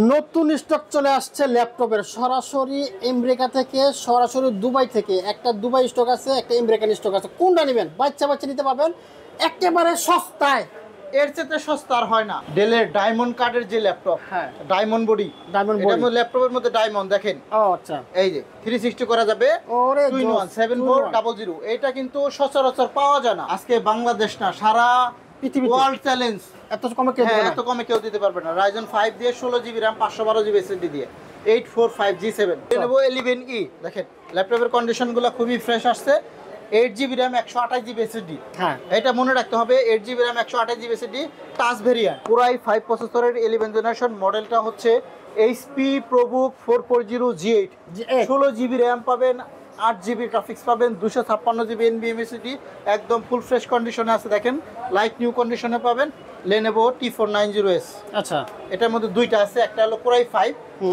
নতুন স্টক চলে আসছে ল্যাপটপের সরাসরি আমেরিকা থেকে, সরাসরি দুবাই থেকে। একটা দুবাই স্টক আছে, একটা আমেরিকান স্টক আছে। কোনটা নেবেন? বাচ্চা বাচ্চা নিতে পারবেন একেবারে সস্তায়। এর চেয়ে সস্তা আর হয় না। ডেলের ডায়মন্ড কার্ডের যে ল্যাপটপ, হ্যাঁ, ডায়মন্ড বডি, ডায়মন্ড বডি ল্যাপটপের মধ্যে ডায়মন্ড দেখেন। ও আচ্ছা, এই যে 360 করা যাবে। ওরে 2-in-1 7400। এটা কিন্তু সচরাচর পাওয়া যায় না। আজকে বাংলাদেশ না, সারা পৃথিবীতে ওয়ার্ল্ড চ্যালেঞ্জ। এত কমে কেউ দিবে না। এত কমে কেউ দিতে পারবে না। Ryzen 5 দিয়ে 16GB RAM 512GB SSD দিয়ে 845G7 নেব 11E। দেখেন ল্যাপটপের কন্ডিশনগুলো খুবই ফ্রেশ আসছে। 8GB RAM 128GB SSD। হ্যাঁ, এটা মনে রাখতে হবে, 8GB RAM 128GB SSD touch variant. পুরাই 5 প্রসেসরের 11 জেনারেশন। মডেলটা হচ্ছে HP ProBook 440G8। 16GB RAM পাবেন, 8GB গ্রাফিক্স পাবেন, 256GB NVMe SSD, একদম ফুল ফ্রেশ কন্ডিশনে আছে। দেখেন লাইট নিউ কন্ডিশনে পাবেন। Lenovo T490S। আচ্ছা, এটার মধ্যে দুইটা আছে, একটা হলো Core i5,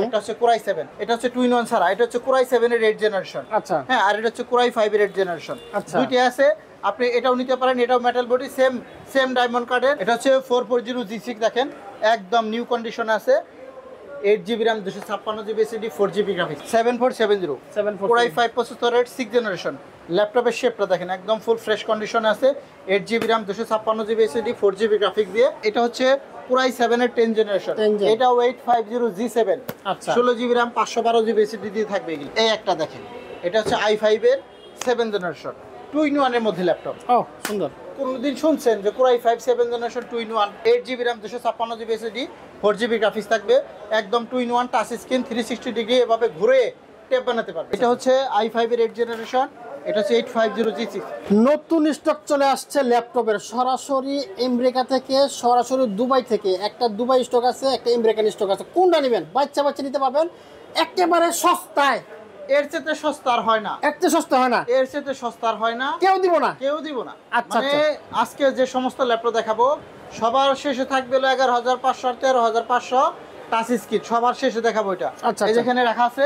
একটা হচ্ছে Core i7। এটা হচ্ছে 2-in-1 ছাড়া, এটা হচ্ছে Core i7 এর 8 জেনারেশন। আচ্ছা, হ্যাঁ, আর এটা হচ্ছে Core i5 এর 8 জেনারেশন। আচ্ছা, দুইটা আছে, আপনি এটাও নিতে পারেন। এটাও মেটাল বডি, সেম ডায়মন্ড কার্ডের। এটা হচ্ছে 440G6। দেখেন একদম নিউ কন্ডিশন আছে। 8GB RAM 256GB SSD 4GB graphics 7470 Core i5 প্রসেসরের 6 জেনারেশন। ল্যাপটপের শেপটা দেখেন একদম ফুল ফ্রেশ কন্ডিশনে আছে। 8GB RAM 256GB SSD 4GB graphics দিয়ে। এটা হচ্ছে Core i7 এর 10 জেনারেশন। এটাও 850G7। আচ্ছা, 16GB RAM 512GB SSD দিয়ে থাকবে এগুলো। এই একটা দেখেন, এটা হচ্ছে i5 এর 7 জেনারেশন 2-in-1 এর মধ্যে ল্যাপটপ। ও সুন্দর। কোনদিন শুনছেন যে Core i5 7 generation 2-in-1 8GB RAM 256GB SSD 4GB graphics থাকবে, একদম 2-in-1 টাচ স্ক্রিন 360 ডিগ্রি এভাবে ঘুরে ট্যাব বানাতে পারবে। এটা হচ্ছে i5 এর 8 জেনারেশন। এটা হচ্ছে 850G6। নতুন স্টক চলে আসছে ল্যাপটপের সরাসরি আমেরিকা থেকে, সরাসরি দুবাই থেকে। একটা দুবাই স্টক আছে, একটা আমেরিকান স্টক আছে। কোনটা নেবেন? বাচ্চা বাচ্চা নিতে পারবেন একেবারে সস্তায়। এর চেয়ে সস্তা আর হয় না। একটা সস্তা হয় না, এর চেয়ে সস্তা আর হয় না। কেউ দিব না, কেউ দিব না। আচ্ছা, মানে আজকে যে সমস্ত ল্যাপটপ দেখাবো সবার শেষে থাকবে 11,500 আর 13,500 টাচ স্ক্রিন। সবার শেষে দেখাবো এটা। আচ্ছা, এই যেখানে রাখা আছে,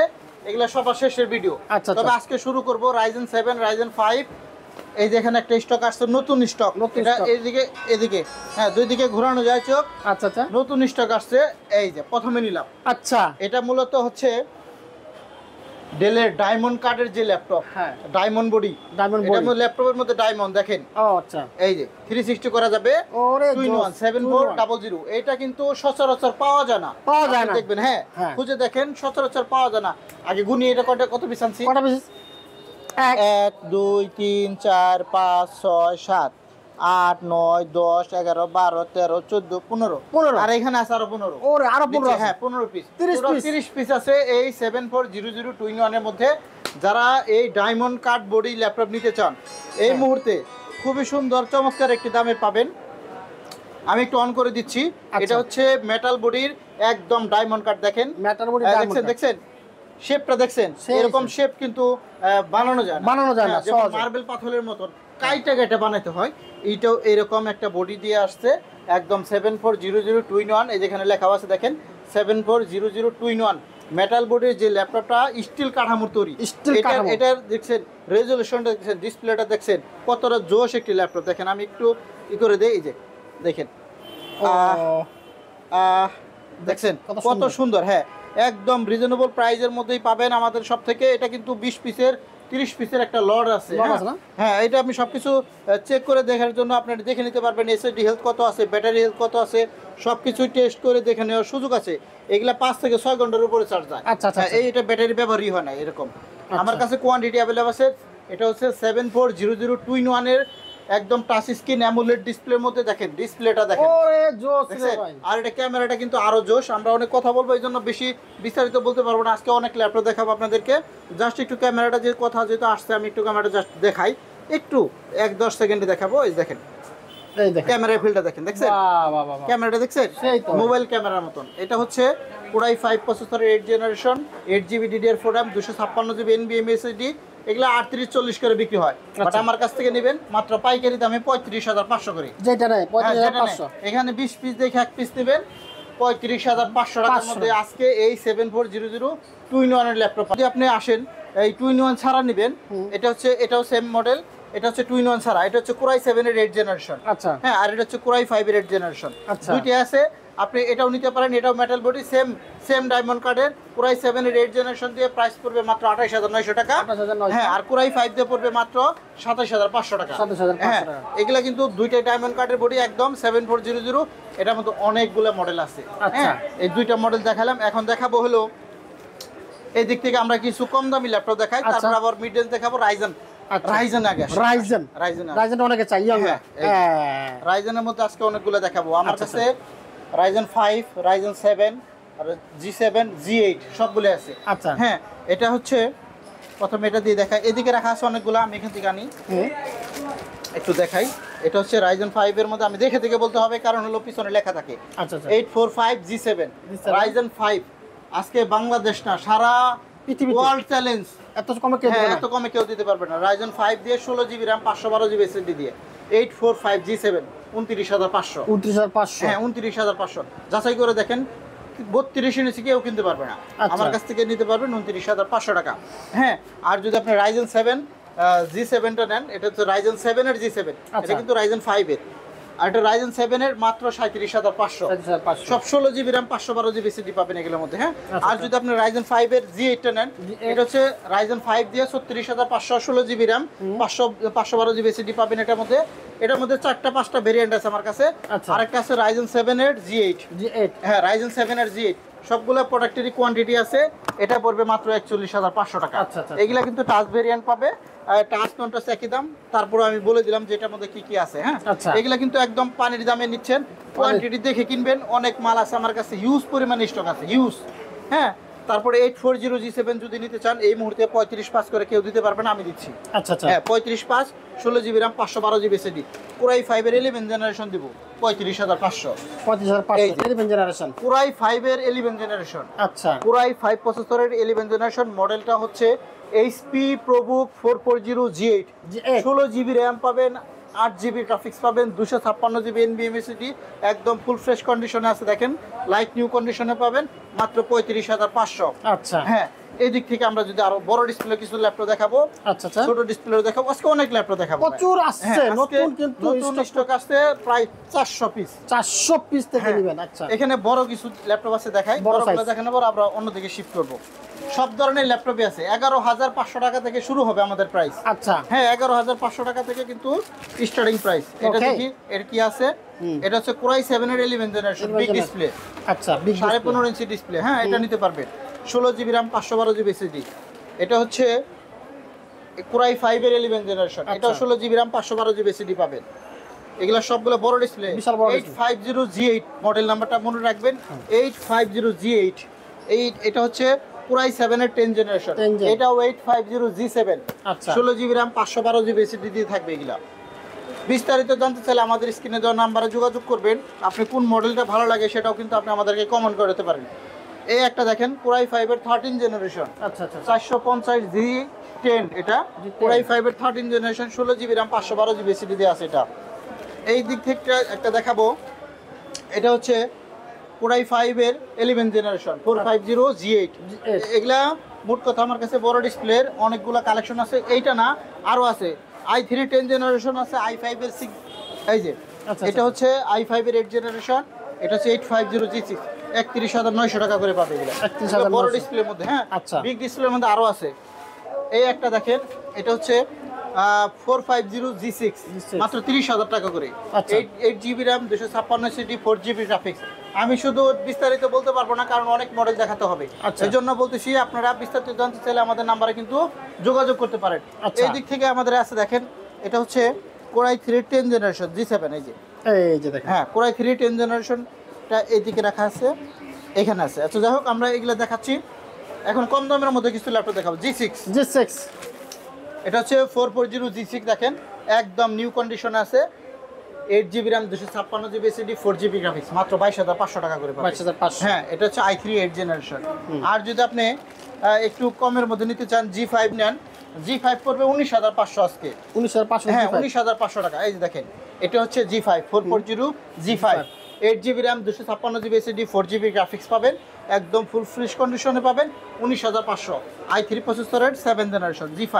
এগুলা সবার শেষের ভিডিও। আচ্ছা, তবে আজকে শুরু করব Ryzen 7, Ryzen 5। এই যেখানে একটা স্টক আসছে, নতুন স্টক। এটা এদিকে হ্যাঁ, দুই দিকে ঘোরানো যায় চোখ। আচ্ছা, আচ্ছা, নতুন স্টক আসছে। এই যে প্রথমে নিলাম। আচ্ছা, এটা মূলত হচ্ছে ডেলের ডায়মন্ড কার্ডের যে ল্যাপটপ। হ্যাঁ, ডায়মন্ড বডি, ডায়মন্ড বডি। এটা ল্যাপটপের মধ্যে ডায়মন্ড দেখেন। ও আচ্ছা, এই যে 360 করা যাবে। ওরে 2-in-1 7400। এটা কিন্তু সচরাচর পাওয়া যায় না। দেখবেন, হ্যাঁ খুঁজে দেখেন, সচরাচর পাওয়া যায় না। আগে গুনি এটা কত পিস আনছি? কত পিস? 1 2 3 4 5 6 7 8 9 10 11 12 13 14 15 আর এখানে আছে আরো 15। ওরে আরো 15 আছে। হ্যাঁ 15 পিস, 30 পিস আছে এই 7400 2-in-1 এর মধ্যে। যারা এই ডায়মন্ড কার্ড বডি ল্যাপটপ নিতে চান এই মুহূর্তে খুবই সুন্দর চমৎকার একটি দামে পাবেন। আমি একটু অন করে দিচ্ছি। এটা হচ্ছে মেটাল বডির একদম ডায়মন্ড কার্ড। দেখেন মেটাল বডি, দেখছেন শেপটা দেখছেন? এরকম শেপ কিন্তু বানানো যায় না, সহজে মার্বেল পাথরের মতন কাইটা বানাতে হয়। এইটাও এরকম একটা বডি দিয়ে আসছে, একদম 7400 2-in-1। এই যেখানে লেখা আছে দেখেন 7400 2-in-1 মেটাল বডির যে ল্যাপটপটা স্টিল কাঠামোর তৈরি। এটা দেখছেন রেজলিউশনটা দেখছেন, ডিসপ্লেটা দেখছেন কতটা জোশ একটি ল্যাপটপ। দেখেন আমি একটু করে দেই, এই যে দেখেন দেখছেন কত সুন্দর। হ্যাঁ, একদম রিজনেবল প্রাইসের মধ্যেই পাবেন আমাদের সব থেকে। এটা কিন্তু 20 পিসের 30 পিসের একটা লট আছে। হ্যাঁ, এটা আপনি সবকিছু চেক করে দেখার জন্য আপনারা দেখে নিতে পারবেন। এসএসডি হেলথ কত আছে, ব্যাটারি হেলথ কত আছে, সবকিছু টেস্ট করে দেখে নেওয়ার সুযোগ আছে। এগুলা 5 থেকে 6 ঘন্টার উপরে চার্জ যায়। এটা ব্যাটারি ব্যবহারই হয় না এরকম। আমার কাছে কোয়ান্টিটি অ্যাভেলেবল আছে। এটা হচ্ছে 7400 2-in-1 এর একদম টাচ স্ক্রিন অ্যামোলেড ডিসপ্লের মধ্যে। দেখেন ডিসপ্লেটা দেখেন, ওরে জোস রে ভাই। আর এটা ক্যামেরাটা কিন্তু আরো জোশ। আমরা অনেক কথা বলবো, এই জন্য বেশি বিস্তারিত বলতে পারবো না। আজকে অনেক ল্যাপটপ দেখাবো আপনাদেরকে। জাস্ট একটু ক্যামেরাটা যে কথা যেহেতু আসছে, আমি একটু ক্যামেরাটা জাস্ট দেখাই, একটু 1-10 সেকেন্ডে দেখাবো। এই দেখেন ক্যামেরার ফিল্ডটা দেখেন, দেখছেন ক্যামেরাটা দেখছেন? মোবাইল ক্যামেরার মতন। এটা হচ্ছে Core i5 প্রসেসরের 8 generation 8GB DDR4 RAM 256GB NVMe SSD। এগুলা 38-40 করে বিক্রি হয়, বাট আমার কাছ থেকে নেবেন মাত্র পাইকারি দামে 35,500 করে। যেটা নেই 35,500। এখানে 20 পিস দেখে এক পিস নেবেন 35,500 টাকার মধ্যে। আজকে এই 7400 2-in-1 এর ল্যাপটপ যদি আপনি আসেন, এই 2-in-1 ছাড়া নেবেন। এটাও সেম মডেল। এটা হচ্ছে 2-in-1 ছাড়া। এটা হচ্ছে Core i7 এর 8 জেনারেশন। আচ্ছা, হ্যাঁ, আর এটা হচ্ছে Core i5 এর 8 জেনারেশন। দুইটা আছে। আপনি এটাও নিতে পারেন, এটাও মেটাল বডি, সেম ডায়মন্ড কার্ডের কোরাই 7 এর 8 জেনারেশন দিয়ে প্রাইস পড়বে মাত্র 28900 টাকা। 28900 হ্যাঁ, আর কোরাই 5 দিয়ে পড়বে মাত্র 27500 টাকা। 27500 হ্যাঁ, টাকা। এগুলা কিন্তু দুইটাই ডায়মন্ড কার্ডের বডি, একদম 7400। এটার মধ্যে অনেকগুলো মডেল আছে। আচ্ছা। হ্যাঁ, এই দুইটা মডেল দেখালাম। এখন দেখাবো হলো এই দিক থেকে আমরা কিছু কম দামি ল্যাপটপ দেখাই, আচ্ছা। তারপর আবার মিড রেঞ্জ দেখাবো। রাইজেন আগে আসি। রাইজেন অনেকে চাই হ্যাঁ, রাইজেনের মধ্যে আজকে অনেকগুলো দেখাবো। আমার আচ্ছা, কাছে রাইজেন 5, রাইজেন 7 আর G7, G8 সবগুলো আছে। আচ্ছা। হ্যাঁ, এটা হচ্ছে প্রথমে এটা দিয়ে দেখাই। এদিকে রাখা আছে অনেকগুলো, আমি এখান থেকে আনি একটু দেখাই। এটা হচ্ছে রাইজেন 5 এর মধ্যে আমি দেখে থেকে বলতে হবে, কারণ হলো পিছনে লেখা থাকে। আচ্ছা আচ্ছা। 845 G7 রাইজেন 5। আজকে বাংলাদেশ না, সারা পৃথিবীতে ওয়ার্ল্ড চ্যালেঞ্জ। এত কমে কেউ দিবে না। এত কমে কেউ দিতে পারবে না। রাইজেন 5 দিয়ে 16 জিবি RAM 512 জিবি SSD দিয়ে 845 G7 29500। 29500। হ্যাঁ, 29500। যাচাই করে দেখেন, 32 ইঞ্চি কেউ কিনতে পারবে না। আচ্ছা। আমার কাছ থেকে নিতে পারবেন 29500 টাকা। হ্যাঁ, আর যদি আপনি রাইজেন 7 G7টা নেন, এটা হচ্ছে রাইজেন 7 এর G7, এটা কিন্তু রাইজেন 5 এর। আর এটা রাইজেন 7 এর মাত্র 37500। সব 16 জিবি RAM 512 জিবি SSD পাবেন এগুলোর মধ্যে। হ্যাঁ, আর যদি আপনি রাইজেন 5 এর G8টা নেন, এটা হচ্ছে রাইজেন 5 দিয়ে 36500 16 জিবি RAM 512 জিবি SSD পাবেন এটার মধ্যে। এটার মধ্যে 4-5টা ভেরিয়েন্ট আছে আমার কাছে। আরেকটা আছে রাইজেন 7 এর G8। হ্যাঁ, রাইজেন 7 এর G8 সবগুলো প্রোডাক্টেরই কোয়ান্টিটি আছে। এটা পড়বে মাত্র 41500 টাকা। এগুলা কিন্তু টাচ ভেরিয়েন্ট পাবে, টাচ নন টাচ একই দাম। তারপরে আমি বলে দিলাম যে এটার মধ্যে কি কি আছে। হ্যাঁ, এগুলা কিন্তু একদম পানির দামে নিচ্ছেন, কোয়ান্টিটি দেখে কিনবেন। অনেক মাল আছে আমার কাছে, হিউজ পরিমাণে স্টক আছে, হিউজ। হ্যাঁ, তারপরে 840 G7 যদি নিতে চান, এই মুহূর্তে 35.5 করে কেউ দিতে পারবে না, আমি দিচ্ছি। আচ্ছা আচ্ছা। হ্যাঁ, 35.5 16 GB RAM 512 GB SSD core i 5 এর 11 জেনারেশন দিব 35500। 35500 11 জেনারেশন। কোরাই 5 এর 11 জেনারেশন। আচ্ছা। কোরাই 5 প্রসেসরের 11 জেনারেশন, মডেলটা হচ্ছে HP ProBook 440 G8। 16 GB RAM পাবেন, 8 জিবি গ্রাফিক্স পাবেন, 256 জিবি NVMe SSD, একদম ফুল ফ্রেশ কন্ডিশনে আছে। দেখেন, লাইট নিউ কন্ডিশনে পাবেন মাত্র 35500। আচ্ছা। হ্যাঁ, এই দিক থেকে আমরা যদি আরো বড় ডিসপ্লে কিছু ল্যাপটপ দেখাবো, আচ্ছা আচ্ছা, ছোট ডিসপ্লে দেখাবো, আজকে অনেক ল্যাপটপ দেখাবো। প্রচুর আসছে নতুন, কিন্তু নতুন স্টক আসছে প্রায় 400 পিস। 400 পিস থেকে নেবেন। আচ্ছা, এখানে বড় কিছু ল্যাপটপ আছে, দেখাই। বড়গুলো দেখানোর পর আমরা অন্যদিকে শিফট করব। সব ধরনের ল্যাপটপই আছে। 11500 টাকা থেকে শুরু হবে আমাদের প্রাইস। আচ্ছা। হ্যাঁ, 11500 টাকা থেকে কিন্তু স্টার্টিং প্রাইস। এটা দেখি এর কি আছে। এটা হচ্ছে কোরাই 7 এর 11 জেনারেশন, বিগ ডিসপ্লে। আচ্ছা, বিগ 15.5 ইঞ্চি ডিসপ্লে। হ্যাঁ, এটা নিতে পারবেন। 16 জিবি RAM 512 জিবি SSD। এটা হচ্ছে কোরাই 5 এর 11 জেনারেশন, এটাও 16 জিবি RAM 512 জিবি SSD পাবেন। এগুলা সবগুলো বড় ডিসপ্লে। 850 G8 মডেল নাম্বারটা মনে রাখবেন, 850 G8। এটা হচ্ছে কোরাই 7 এর 10 জেনারেশন, এটাও 850 G7। আচ্ছা, 16 জিবি RAM 512 জিবি SSD দিয়ে থাকবে এগুলা। বিস্তারিত জানতে চাইলে আমাদের স্ক্রিনে দেওয়া নাম্বারে যোগাযোগ করবেন। আপনি কোন মডেলটা ভালো লাগে সেটাও কিন্তু আপনি আমাদেরকে কমেন্ট করে দিতে পারেন। এই একটা দেখেন, কোরাই 5 এর 13 জেনারেশন। আচ্ছা আচ্ছা, 450 G10। এটা কোরাই 5 এর 13 generation, 16 GB RAM 512 GB SSD দিয়ে আছে এটা। এই দিক থেকে একটা দেখাবো, এটা হচ্ছে কোরাই 5 এর 11 জেনারেশন 450 G8। এগুলা মোট কথা আমার কাছে বড় ডিসপ্লের অনেকগুলো কালেকশন আছে। এইটা না, আরো আছে। i3 10 জেনারেশন আছে, i5 এর 6। এই যে এটা হচ্ছে i5 এর 8 জেনারেশন, এটা হচ্ছে 850 G6। 31900 টাকা করে পাবে এগুলো, বড় ডিসপ্লের মধ্যে। হ্যাঁ, বিগ ডিসপ্লের মধ্যে আরো আছে। এই একটা দেখেন, এটা হচ্ছে 450 G6, মাত্র 30000 টাকা করে। 8 GB RAM 256 SSD 4 GB graphics. আমি শুধু বিস্তারিত বলতে পারবো না, কারণ অনেক মডেল দেখাতে হবে। এই জন্য বলতেছি, আপনারা বিস্তারিত জানতে চাইলে আমাদের নাম্বারে কিন্তু যোগাযোগ করতে পারেন। এই দিক থেকে আমাদের আছে, দেখেন, এটা হচ্ছে কোরাই 3 10 জেনারেশন G7। এই যে দেখেন, হ্যাঁ, কোরাই 3 10 জেনারেশনটা এইদিকে রাখা আছে, এখানে আছে। আচ্ছা, যাই হোক, আমরা এগুলো দেখাচ্ছি। এখন কম দামের মধ্যে কিছু ল্যাপটপ দেখাবো। G6। এটা হচ্ছে 440 G6। দেখেন, একদম নিউ কন্ডিশন আছে। 8 GB RAM 256 GB SSD 4 GB graphics, মাত্র 22500 টাকা করে পাবেন। 22500। হ্যাঁ, এটা হচ্ছে i3 8 জেনারেশন। আর যদি আপনি একটু কমের মধ্যে নিতে চান, G5 নেন, G5 পড়বে 19500 আজকে। 19500? হ্যাঁ, 19500 টাকা। এই যে দেখেন, এটা হচ্ছে G5 440 G5, 8 GB RAM 256 GB SSD 4 GB graphics পাবেন, একদম ফুল ফ্রেশ কন্ডিশনে পাবেন, 19500। i3 প্রসেসরের 7 জেনারেশন G5।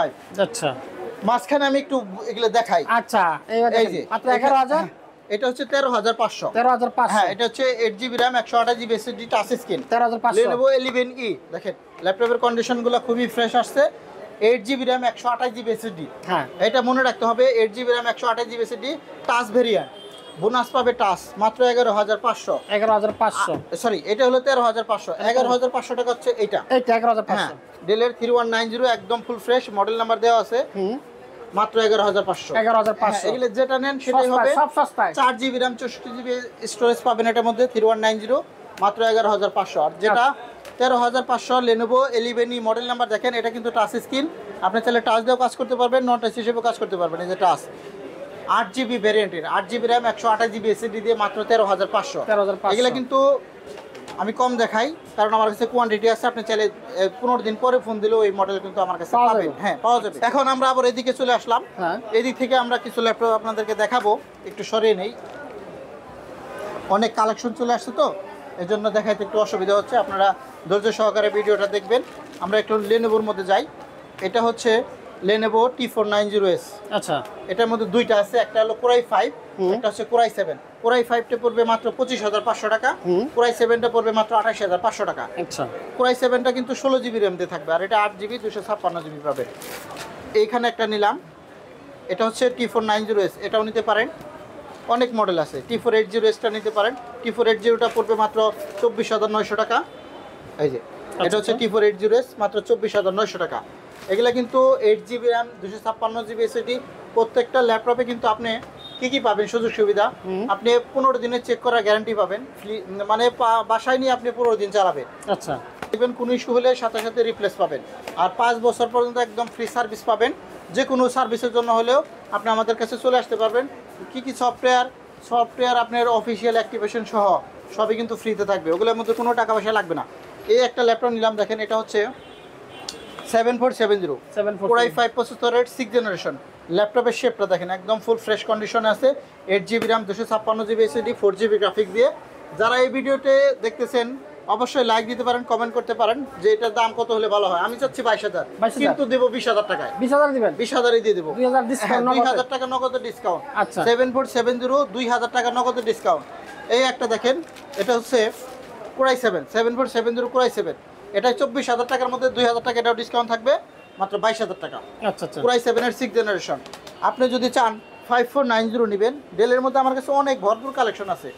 আচ্ছা, মাঝখানে আমি একটু এগুলো দেখাই। আচ্ছা, এই যে মাত্র 11000। এটা হচ্ছে 13,500। 13,500। হ্যাঁ, এটা হচ্ছে 8GB RAM 128GB SSD touch screen 13,500। Lenovo 11E। দেখেন ল্যাপটপের কন্ডিশনগুলো খুবই ফ্রেশ আসছে। 8GB RAM 128GB SSD। হ্যাঁ, এটা মনে রাখতে হবে, 8GB RAM 128GB SSD touch variant, bonus পাবে টাচ, মাত্র 11,500। 11,500। সরি, এটা হলো 13,500। 11,500 টাকা হচ্ছে এটা। এইটা 11,500। হ্যাঁ, ডেলের 3190 একদম ফুল ফ্রেশ, মডেল নাম্বার দেওয়া আছে, মাত্র 11,500। 11,500। এগুলো যেটা নেন সেটাই হবে। সব সস্তায়। 4GB RAM 64GB স্টোরেজ পাবেন এটার মধ্যে, 3190, মাত্র 11,500। আর যেটা 13,500 Lenovo 11E মডেল নাম্বার দেখেন, এটা কিন্তু টাচ স্ক্রিন, আপনি চাইলে টাচ দিয়েও কাজ করতে পারবেন, নন টাচ হিসেবেও কাজ করতে পারবেন। এই যে touch 8GB ভ্যারিয়েন্টের, 8GB RAM 128GB SSD দিয়ে মাত্র 13,500। 13,500। এগুলো কিন্তু আমি কম দেখাই, কারণ আমার কাছে কোয়ান্টিটি আছে, আপনি চাইলে 15 দিন পরে ফোন দিলেও এই মডেল কিন্তু আমার কাছে পাবেন। হ্যাঁ, পাওয়া যাবে। এখন আমরা আবার এদিকে চলে আসলাম। হ্যাঁ, এদিক থেকে আমরা কিছু ল্যাপটপ আপনাদেরকে দেখাবো, একটু সরিয়ে নেই, অনেক কালেকশন চলে আসছে তো এই জন্য দেখাইতে একটু অসুবিধা হচ্ছে, আপনারা ধৈর্য সহকারে ভিডিওটা দেখবেন। আমরা একটু লেনোভোর মধ্যে যাই। এটা হচ্ছে Lenovo T490S। আচ্ছা, এটার মধ্যে দুইটা আছে, একটা হলো Core i5, একটা হচ্ছে Core i7। Core i5টা পড়বে মাত্র 25,500 টাকা, Core i7টা পড়বে মাত্র 28,500 টাকা। আচ্ছা, Core i7টা কিন্তু 16GB RAM দিয়ে থাকবে, আর এটা 8GB 256GB পাবে। এইখানে একটা নিলাম, এটা হচ্ছে T490S, এটাও নিতে পারেন, অনেক মডেল আছে। T480S টা নিতে পারেন, T480টা পড়বে মাত্র 24,900 টাকা। এই যে এটা হচ্ছে T480S, মাত্র 24,900 টাকা। এগুলা কিন্তু 8GB RAM 256GB SSD। প্রত্যেকটা ল্যাপটপে কিন্তু আপনি কি পাবেন সুযোগ সুবিধা, আপনি 15 দিনের চেক করার গ্যারান্টি পাবেন, মানে বাসায় নিয়ে আপনি 15 দিন চালাবেন। আচ্ছা, দেখবেন কোনো ইস্যু হলে সাথে সাথে রিপ্লেস পাবেন, আর 5 বছর পর্যন্ত একদম ফ্রি সার্ভিস পাবেন। যে কোনো সার্ভিসের জন্য হলেও আপনি আমাদের কাছে চলে আসতে পারবেন। কি সফটওয়্যার আপনার অফিসিয়াল অ্যাক্টিভেশন সহ সবই কিন্তু ফ্রিতে থাকবে, ওগুলোর মধ্যে কোনো টাকা পয়সা লাগবে না। এই একটা ল্যাপটপ নিলাম, দেখেন এটা হচ্ছে 7470 Core i5 প্রসেসরের 6th জেনারেশন। ল্যাপটপের শেপটা দেখেন একদম ফুল ফ্রেশ কন্ডিশনে আছে, 8GB RAM 256GB SSD 4GB graphic দিয়ে। যারা এই ভিডিওতে দেখতেছেন অবশ্যই লাইক দিতে পারেন, কমেন্ট করতে পারেন যে এটার দাম কত হলে ভালো হয়। আমি চাচ্ছি 22,000, কিন্তু দেবো 20,000 টাকায়। 20,000 দিবেন? 20,000ই দিয়ে দেবো, 2,000 ডিসকাউন্ট, 2,000 টাকা নগদ ডিসকাউন্ট। আচ্ছা, 7470 2,000 টাকা নগদ ডিসকাউন্ট। এই একটা দেখেন, এটা হচ্ছে Core i7 7470 Core i7, এটা 24,000 টাকার মধ্যে 2,000 টাকা এটাও ডিসকাউন্ট থাকবে, মাত্র 22,000 টাকা। আচ্ছা, আচ্ছা, Core i7 এর 6th জেনারেশন। আপনি যদি চান 5490 নেবেন, ডেলের মধ্যে আমার কাছে অনেক ভরপুর কালেকশন আছে।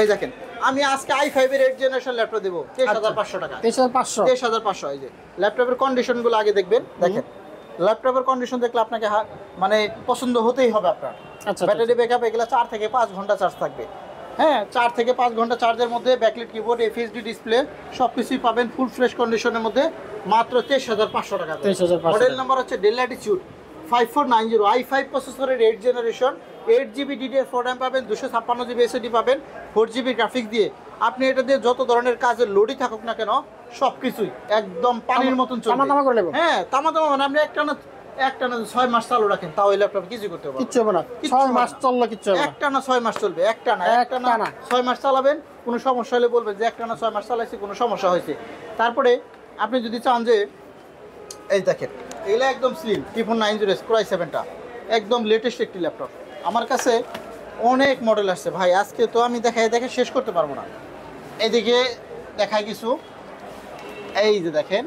এই দেখেন, আমি আজকে i5 এর 8th জেনারেশন ল্যাপটপ দেবো 23,500 টাকা। 23,500। 23,500। এই যে ল্যাপটপের কন্ডিশনগুলো আগে দেখবেন, দেখেন ল্যাপটপের কন্ডিশন দেখলে আপনাকে মানে পছন্দ হতেই হবে আপনার। আচ্ছা, ব্যাটারি ব্যাকআপ এগুলো 4 থেকে 5 ঘন্টা চার্জ থাকবে। হ্যাঁ, 4 থেকে 5 ঘন্টা চার্জের মধ্যে ব্যাকলাইট কিবোর্ড, FHD ডিসপ্লে সব কিছুই পাবেন ফুল ফ্রেশ কন্ডিশনের মধ্যে, মাত্র 23,500 টাকা। 23,500। মডেল নাম্বার হচ্ছে Dell Latitude 5490 i5 প্রসেসরের 8th generation, 8GB DDR4 RAM পাবেন, 256GB SSD পাবেন, 4GB গ্রাফিক্স দিয়ে। আপনি এটা দিয়ে যত ধরনের কাজের লোডই থাকুক না কেন সব কিছুই একদম পানির মতন চলবে। তামা করে নেব। হ্যাঁ, তামা মানে আপনি একটানা 6 মাস চালু রাখেন, তাও এই ল্যাপটপ কিছু করতে পারবেন, কিচ্ছু হবে না। 6 মাস চললে কিচ্ছু হবে না। একটানা 6 মাস চলবে, একটানা 6 মাস চালাবেন। কোনো সমস্যা হলে বলবেন যে একটানা 6 মাস চালাইছি, কোনো সমস্যা হয়েছে। তারপরে আপনি যদি চান যে এই দেখেন এগুলো একদম স্লিম T490S Core i7টা একদম লেটেস্ট একটি ল্যাপটপ। আমার কাছে অনেক মডেল আসছে ভাই, আজকে তো আমি দেখে শেষ করতে পারবো না। এদিকে দেখাই কিছু, এই যে দেখেন,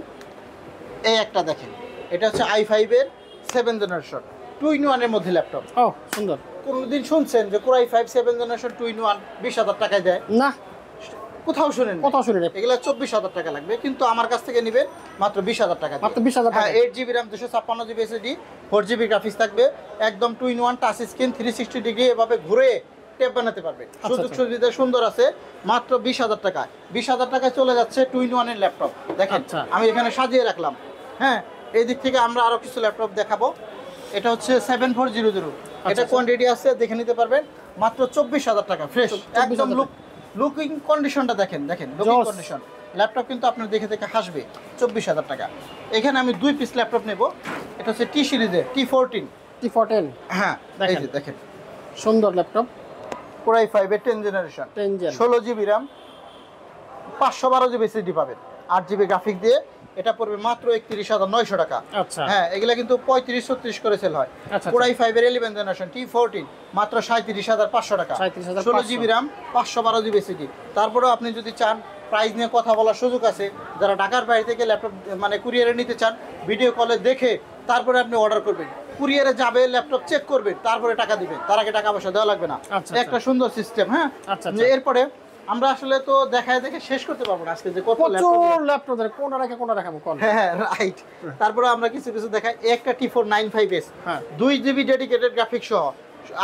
এই একটা দেখেন, এটা হচ্ছে i5 এর 7th জেনারেশন 2-in-1 এর মধ্যে ল্যাপটপ। ও সুন্দর। কোনদিন শুনছেন যে Core i5 7th generation 2-in-1 20,000 টাকায় দেয়? না, কোথাও শুনেন? কোথাও শুনি না। এগুলা 24,000 টাকা লাগবে, কিন্তু আমার কাছ থেকে নেবেন মাত্র 20,000 টাকা। মাত্র 20,000 টাকা। 8GB RAM 256GB SSD 4GB graphics থাকবে, একদম 2-in-1 টাচ স্ক্রিন, 360 ডিগ্রি এভাবে ঘুরে ট্যাব বানাতে পারবে। সুযোগ সুবিধা সুন্দর আছে, মাত্র 20,000 টাকা। 20,000 টাকায় চলে যাচ্ছে 2-in-1 এর ল্যাপটপ। দেখেন আমি এখানে সাজিয়ে রাখলাম। হ্যাঁ, এই দিক থেকে আমরা আরো কিছু ল্যাপটপ দেখাবো। এটা হচ্ছে 7400, এটা কোয়ান্টিটি আছে, দেখে নিতে পারবেন, মাত্র 24,000 টাকা ফ্রেশ একদম। লুকিং কন্ডিশনটা দেখেন, লুকিং কন্ডিশন। ল্যাপটপ কিন্তু আপনার দেখে হাসবে। 24,000 টাকা। এখানে আমি 2 পিস ল্যাপটপ নেব। এটা হচ্ছে টি সিরিজের T14। হ্যাঁ, এই যে দেখেন সুন্দর ল্যাপটপ, Core i5 এর 10th generation, 16GB RAM 512GB SSD পাবেন, 8GB গ্রাফিক দিয়ে। এটা পড়বে মাত্র 31,900 টাকা। আচ্ছা হ্যাঁ, এগুলা কিন্তু 35-36 করে সেল হয়। আচ্ছা কোরাই 5 এর 11 জেনারেশন T14 মাত্র 37,500 টাকা। 16 জিবি RAM 512 জিবি SSD। তারপরেও আপনি যদি চান প্রাইস নিয়ে কথা বলার সুযোগ আছে, যারা ঢাকার বাইরে থেকে ল্যাপটপ মানে কুরিয়ারে নিতে চান, ভিডিও কলে দেখে তারপরে আপনি অর্ডার করবেন, কুরিয়ারে যাবে, ল্যাপটপ চেক করবেন, তারপরে টাকা দিবেন, তার আগে টাকা পয়সা দেওয়া লাগবে না। একটা সুন্দর সিস্টেম। হ্যাঁ, এরপরে আমরা আসলে তো দেখায় দেখে শেষ করতে পারবো না আজকে, যে কত ল্যাপটপ ধরে কোনটা রেখে কোনটা দেখাবো কোন। হ্যাঁ রাইট। তারপরে আমরা কিছু কিছু দেখাই। একটা T4 95S 2 GB dedicated graphics সহ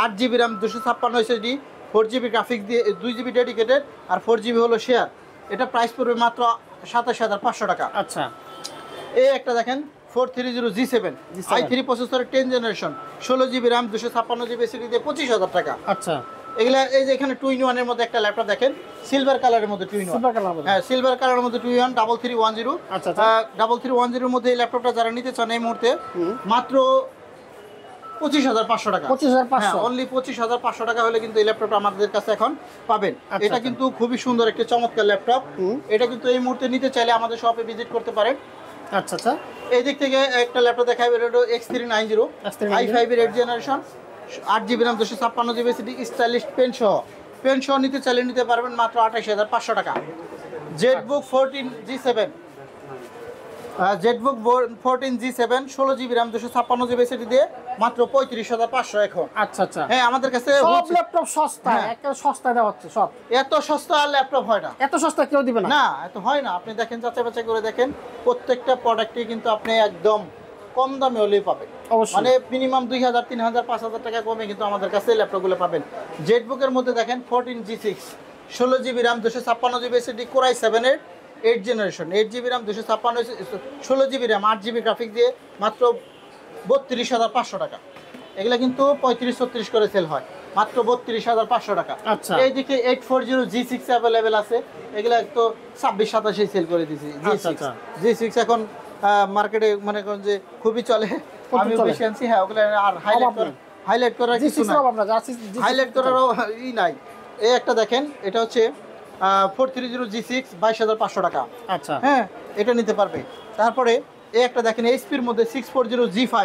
8 GB RAM 256 SSD 4 GB graphics দিয়ে 2 জিবি ডেডিকেটেড আর 4 জিবি হলো শেয়ার। এটা প্রাইস পড়বে মাত্র 27,500 টাকা। আচ্ছা, এই একটা দেখেন 430 G7 i3 প্রসেসরের 10 generation 16 GB RAM 256 GB SSD দিয়ে 25,000 টাকা। আচ্ছা, এগুলা এই যে এখানে 2-in-1 এর মধ্যে একটা ল্যাপটপ দেখেন, সিলভার কালারের মধ্যে 2-in-1। হ্যাঁ, সিলভার কালারের মধ্যে 2-in-1 3310। আচ্ছা, 3310 এর মধ্যে এই ল্যাপটপটা যারা নিতে চান এই মুহূর্তে মাত্র 25,500 টাকা। 25,500 অনলি 25,500 টাকা হলে কিন্তু এই ল্যাপটপটা আমাদের কাছে এখন পাবেন। এটা কিন্তু খুবই সুন্দর একটা চমৎকার ল্যাপটপ। এটা কিন্তু এই মুহূর্তে নিতে চাইলে আমাদের শপে ভিজিট করতে পারেন। আচ্ছা আচ্ছা, এই দিক থেকে একটা ল্যাপটপ দেখাই, এটা X390 i5 এর 8 generation 8 GB RAM 256 GB SSD stylish pen সহ নিতে চাইলে নিতে পারবেন মাত্র 28,500 টাকা। জেটবুক 14 G7 জেটবুক 14 G7 16 GB RAM 256 GB SSD দিয়ে মাত্র 35,500 এখন। আচ্ছা আচ্ছা, হ্যাঁ, আমাদের কাছে সব ল্যাপটপ সস্তা, একেবারে সস্তায় দেওয়া হচ্ছে সব। এত সস্তা ল্যাপটপ হয় না, এত সস্তা কেউ দিবে না। না, এত হয় না। আপনি দেখেন, যাচাই বাছাই করে দেখেন, প্রত্যেকটা প্রোডাক্টই কিন্তু আপনি একদম কম দামে হলেই পাবেন। মানে মিনিমাম 2,000 3,000 5,000 টাকা কমে কিন্তু আমাদের কাছে ল্যাপটপগুলো পাবেন। জেটবুকের মধ্যে দেখেন 14 G6 16 GB RAM 256 GB SSD core i 7 এর 8 generation 8 GB RAM 256 16 GB RAM 8 GB graphics দিয়ে মাত্র 32,500 টাকা। এগুলা কিন্তু 35-36 করে সেল হয়, মাত্র 32,500 টাকা। আচ্ছা, এইদিকে 840 G6 অ্যাভেলেবেল আছে, এগুলা তো 26-27 সেল করে দিয়েছি। G6 এখন মার্কেটে মনে করেন যে খুবই চলে, আমি বেশি আনছি। হ্যাঁ, ওগুলো আর হাইলাইট করার কিছু না, হাইলাইট করারও ই নাই। এই একটা দেখেন, এটা হচ্ছে 430 G6 22,500 টাকা। আচ্ছা, হ্যাঁ, এটা নিতে পারবে। তারপরে এই একটা দেখেন HP-র মধ্যে 640 G5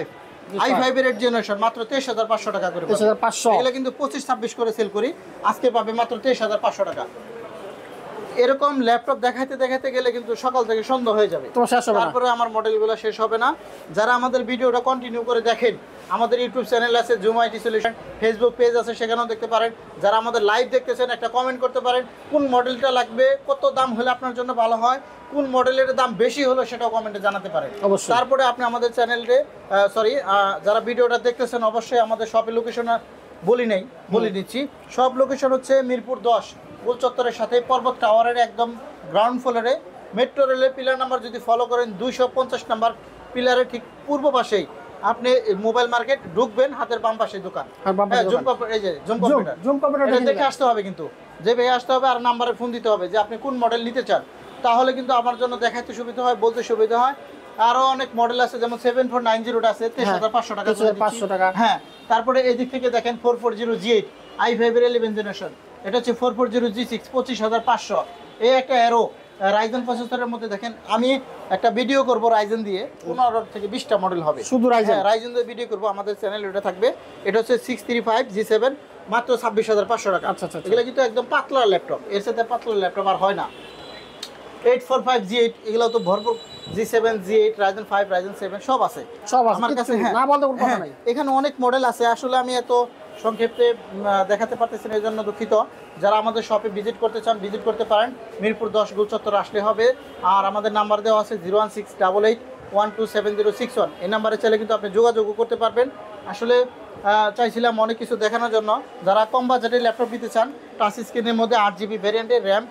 i5 এর 8 জেনারেশন মাত্র 23,500 টাকা করে। 23,500 এগুলো কিন্তু 25-26 করে সেল করি, আজকে পাবে মাত্র 23,500 টাকা। এরকম ল্যাপটপ দেখাইতে দেখাইতে গেলে কিন্তু সকাল থেকে সন্ধ্যা হয়ে যাবে, তারপরে আমার মডেলগুলো শেষ হবে না। যারা আমাদের ভিডিওটা কন্টিনিউ করে দেখেন, আমাদের ইউটিউব চ্যানেল আছে zoom IT solution, Facebook page আছে, সেখানেও দেখতে পারেন। যারা আমাদের লাইভ দেখতেছেন, একটা কমেন্ট করতে পারেন কোন মডেলটা লাগবে, কত দাম হলে আপনার জন্য ভালো হয়, কোন মডেলের দাম বেশি হলো সেটাও কমেন্টে জানাতে পারেন। তারপরে আপনি আমাদের চ্যানেলে যারা ভিডিওটা দেখতেছেন, অবশ্যই আমাদের শপের লোকেশন বলে দিচ্ছি। সব লোকেশন হচ্ছে মিরপুর 10 গোল চত্বরের সাথে পর্বত টাওয়ারের একদম গ্রাউন্ড ফ্লোরে, মেট্রো রেলের পিলার নাম্বার যদি ফলো করেন 250 নাম্বার পিলারের ঠিক পূর্ব পাশেই আপনি মোবাইল মার্কেট ঢুকবেন, হাতের বাম পাশে দোকান। জুম কম্পিউটার দেখে আসতে হবে, কিন্তু যে ভাই আসতে হবে আর নাম্বারে ফোন দিতে হবে যে আপনি কোন মডেল নিতে চান, তাহলে কিন্তু আমার জন্য দেখাইতে সুবিধা হয়, বলতে সুবিধা হয়। আরো অনেক মডেল আছে, যেমন 7490 আছে 23,500 টাকা। হ্যাঁ, তারপরে এই দিক থেকে দেখেন 440 G8 i5 এর 11 জেনারেশন, এটা হচ্ছে 440 G6 25,500। এই একটা অ্যারো রাইজেন প্রসেসরের মধ্যে দেখেন, আমি একটা ভিডিও করব রাইজেন দিয়ে, 15 থেকে 20টা মডেল হবে শুধু রাইজেন দিয়ে ভিডিও করব, আমাদের চ্যানেলে এটা থাকবে। এটা হচ্ছে 635 G7 মাত্র 26,500 টাকা। আচ্ছা, এগুলো কিন্তু একদম পাতলা ল্যাপটপ, এর সাথে পাতলা ল্যাপটপ আর হয় না। 845 G8 এগুলো তো ভরপুর, G7 G8 রাইজেন 5 রাইজেন 7 সব আছে আমার কাছে। হ্যাঁ, না বলতে কোনো কথা নাই, এখানে অনেক মডেল আছে। আসলে আমি এত সংক্ষেপে দেখাতে পারতেছি না, এই জন্য দুঃখিত। যারা আমাদের শপে ভিজিট করতে চান, ভিজিট করতে পারেন, মিরপুর 10 গোল চত্বর আসলে হবে। আর আমাদের নাম্বার দেওয়া আছে 01688127061। এই নাম্বারে চাইলে কিন্তু আপনি যোগাযোগও করতে পারবেন। আসলে চাইছিলাম অনেক কিছু দেখানোর জন্য। যারা কম বাজেটের ল্যাপটপ নিতে চান, টাচ স্ক্রিনের মধ্যে 8 জিবি ভ্যারিয়েন্টের র্যাম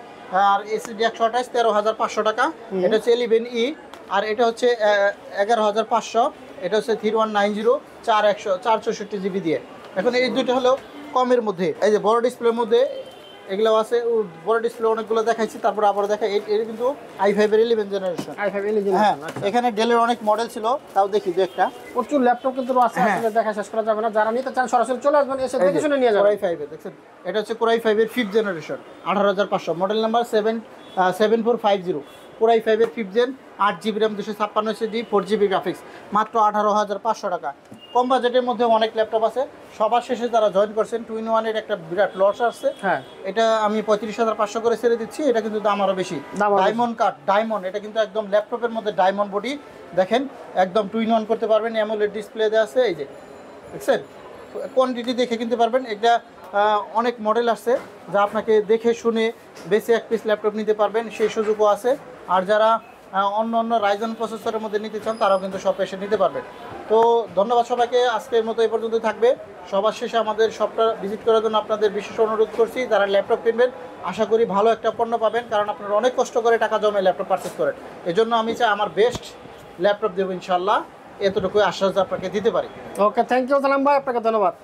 আর SSD 128 13,500 টাকা। এটা হচ্ছে 11E, আর এটা হচ্ছে 11,500। এটা হচ্ছে 3190 464 জিবি দিয়ে। এখন এই দুটো হলো কমের মধ্যে। এই যে বড় ডিসপ্লের মধ্যে এগুলো আছে, বড় ডিসপ্লে অনেকগুলো দেখাইছি, তারপর আবার দেখাই। এটা কিন্তু i5 এর 11 জেনারেশন। হ্যাঁ, এখানে ডেলের অনেক মডেল ছিল, তাও দেখি যে একটা প্রচুর ল্যাপটপ কিন্তু আছে, আসলে দেখা শেষ করা যাবে না। যারা নিতে চান সরাসরি চলে আসবেন, এসে দেখে শুনে নিয়ে যাবেন। কোরাই 5 দেখছেন, এটা হচ্ছে কোরাই 5 এর 5th generation 18,500, model number 7450। Core i5 এর 5th gen 8GB RAM 256 4GB graphics, মাত্র 18,500 টাকা। কম বাজেটের মধ্যে অনেক ল্যাপটপ আছে। সবার শেষে যারা জয়েন করছেন 2-in-1 এর একটা বিরাট লস আসছে, হ্যাঁ এটা আমি 35,500 করে ছেড়ে দিচ্ছি। এটা কিন্তু দাম আরো বেশি। ডায়মন্ড কাট, ডায়মন্ড, এটা কিন্তু একদম ল্যাপটপের মধ্যে ডায়মন্ড বডি, দেখেন একদম 2-in-1 করতে পারবেন। অ্যামোলেড ডিসপ্লে দেওয়া আছে, এই যে দেখছেন, কোয়ান্টিটি দেখে কিনতে পারবেন। এটা অনেক মডেল আছে যা আপনাকে দেখে শুনে বেশি এক পিস ল্যাপটপ নিতে পারবেন, সেই সুযোগও আছে। আর যারা অন্য অন্য রাইজন প্রসেসরের মধ্যে নিতে চান তারাও কিন্তু শপে এসে নিতে পারবেন। তো ধন্যবাদ সবাইকে, আজকের মতো এই পর্যন্ত থাকবে। সবার শেষে আমাদের শপটা ভিজিট করার জন্য আপনাদের বিশেষ অনুরোধ করছি। যারা ল্যাপটপ কিনবেন আশা করি ভালো একটা পণ্য পাবেন, কারণ আপনারা অনেক কষ্ট করে টাকা জমে ল্যাপটপ পারচেস করেন। এজন্য আমি চাই আমার বেস্ট ল্যাপটপ দেবো ইনশাল্লাহ, এতটুকু আশ্বাস আপনাকে দিতে পারি। ওকে, থ্যাংক ইউ সালাম ভাই, আপনাকে ধন্যবাদ।